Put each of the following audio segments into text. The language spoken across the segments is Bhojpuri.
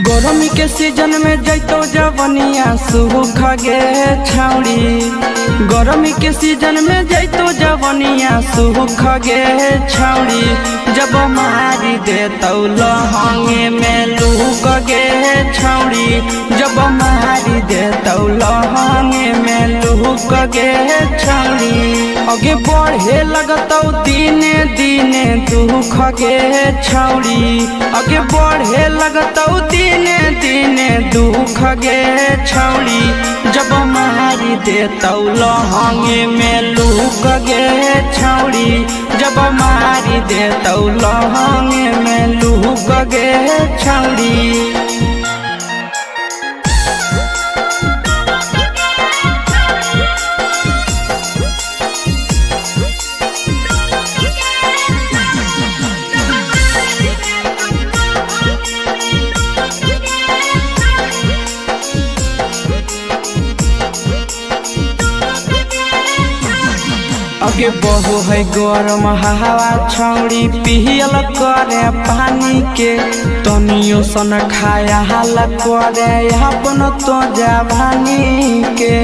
गरमी के सीजन में जैतो जवनिया सूख गे छौड़ी। गरमी के सीजन में जैतो जवनिया सूख गे छौड़ी। जब मारी देतौ लहंगे में लूक गे छौड़ी। जब मारी देतौ लहंगे में लूक गे छौड़ी। आगे बढ़े लगतौ दिने दिने दुख गे छौड़ी। आगे बढ़े लगतौ दिने दिने दुख गे छौड़ी। जब मारी देतौ लहंगे में लूक गे छौड़ी। जब मारी देतौ लहंगे में लूक गे छौड़ी। आगे बहु है गरम हवा छौड़ी। पियल करे पानी के तनियो सन खाया हाल करे अपन तो जवानी के।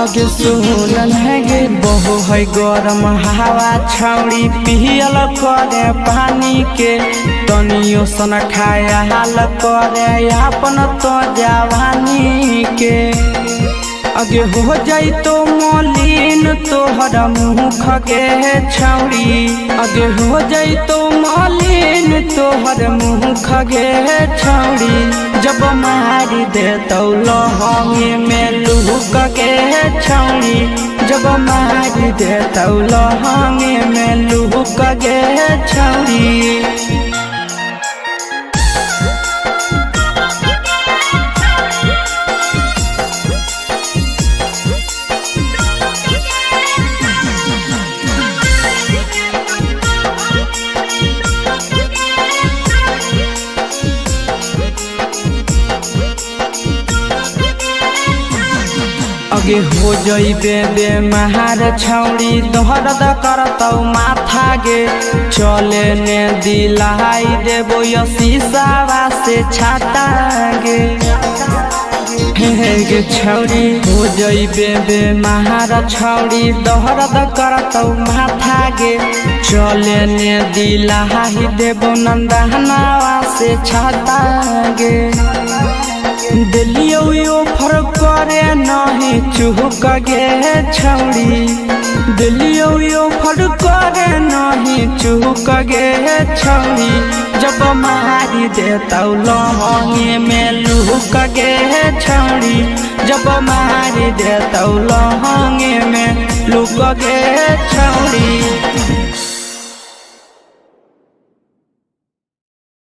आगे सुनन है गे बहु है गरम हवा छौड़ी। पियल करे पानी के तनियो सन खाया हाल करे अपन तो जवानी के। आगे हो जाई तो मलिन तोहर मुख गे छौड़ी। आगे हो जाई तो मलिन तोहर मुख गे छौड़ी। जब मारी देतौ लहंगे में लूक गे छौड़ी। जब मारी देतौ लहंगे में लूक गे छौड़ी। आगे हो जइबे बेमार छौड़ी। दर्द करतौ माथा गे चले ने दिलाई देबो शीशावा से छाता गे। हे गे छौड़ी हो जइबे बेमार छौड़ी। दर्द करतौ माथा गे चले ने दिलाई देबो नंदनवा से छाता गे। दिलियो ऑफर करे नहीं चुक गे छौड़ी। दिलियो ऑफर करे नहीं चुक गे छौड़ी। जब मारी देतौ लहंगे में लूक गे छौड़ी। जब मारी देतौ लहंगे में लूक गे छौड़ी।